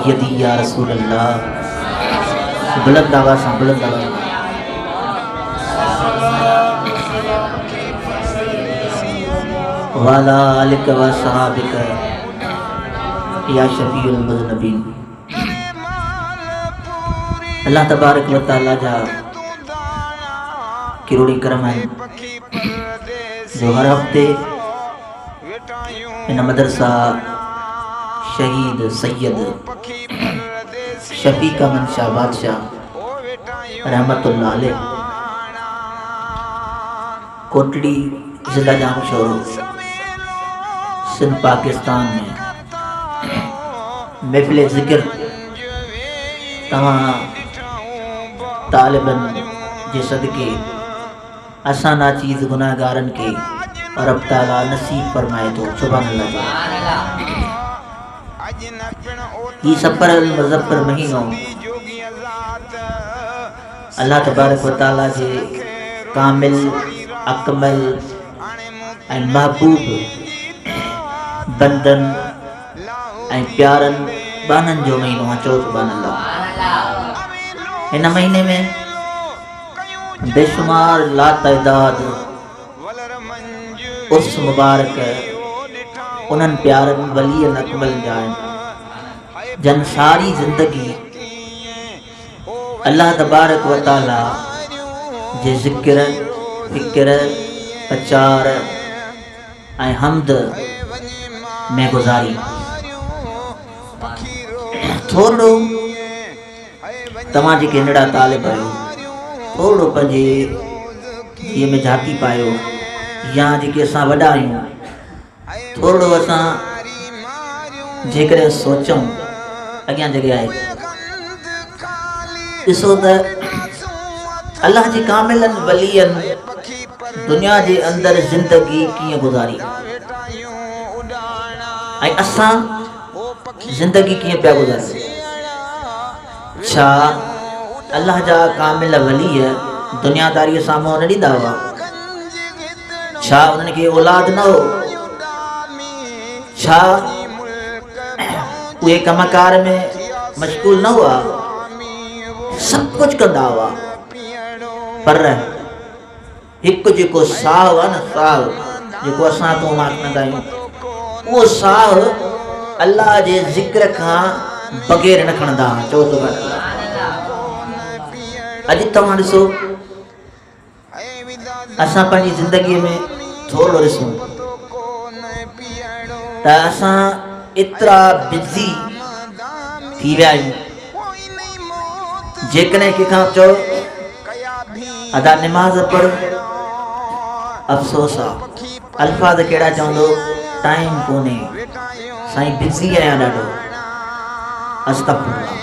सय्यदी या रसूल अल्लाह। बुलंद आवाज़ से, बुलंद आवाज़। वाला आलिक व सहाबिक या शफीउल मुज़नबीन। अल्लाह तबारक व तआला जा किरोड़ी करम आहिनि जो हर हफ़्ते इन मदरसा शहीद सैयद शफीक अमन शाह बादशाह रहमतुल्लाह अलैह कोटड़ी ज़िला जामशोर सिंध पाकिस्तान में महफिल ज़िक्र तमाम तालिबन जे सदके असां नाचीज़ गुनाहगारन के रब ताला नसीब फरमाए तो सुभान अल्लाह। ये सफ़र अल मुज़फ़्फ़र महीनो अल्लाह तबारक व तआला जे कामिल अकमल ऐं महबूब बंदन ऐं प्यारन बानन जो महीनो आहे। चओ सुभान अल्लाह। इन महीने में बेशुमार लातइदाद उस मुबारक उन्हनि प्यारन वलीअन अकमल जा जन सारी ज़िंदगी अल्लाह तबारक व तआला जे ज़िक्र फ़िक्र प्रचार ऐं हम्द में गुज़ारी। थोरो तव्हां जेके नंढा तालिब आहियो थोरो पंहिंजे धीअ में झांकी पायो या जेके असां वॾा आहियूं थोरो असां जेकॾहिं सोचूं अॻियां जॻह आहे ॾिसो त अल्लाह जे कामिलन वलीअन दुनिया जे अंदरि ज़िंदगी कीअं गुज़ारी ऐं असां ज़िंदगी कीअं पिया गुज़ारियूं। छा अल्लाह जा कामिल वलीअ दुनियादारीअ साम्हूं न ॾींदा हुआ? छा उन्हनि खे औलाद न हो? छा उहे कमकार में मशगूल न हुआ? सब कुछ कंदा हुआ पर हिकु जेको साह आहे न साह जेको असां तो मां कंदा आहियूं उहो साह अल्लाह जे ज़िक्र खां बग़ैर न खणंदा। चओ तो अॼु तव्हां ॾिसो असां पंहिंजी ज़िंदगीअ में थोरो ॾिसूं त असां एतिरा बिज़ी थी विया आहियूं जेकॾहिं कंहिंखां चओ अदा निमाज़ पढ़ अफ़सोस आहे अल्फाज़ कहिड़ा चवंदो टाइम कोन्हे साईं बिज़ी आहियां ॾाढो। अस्तग़फुरुल्लाह।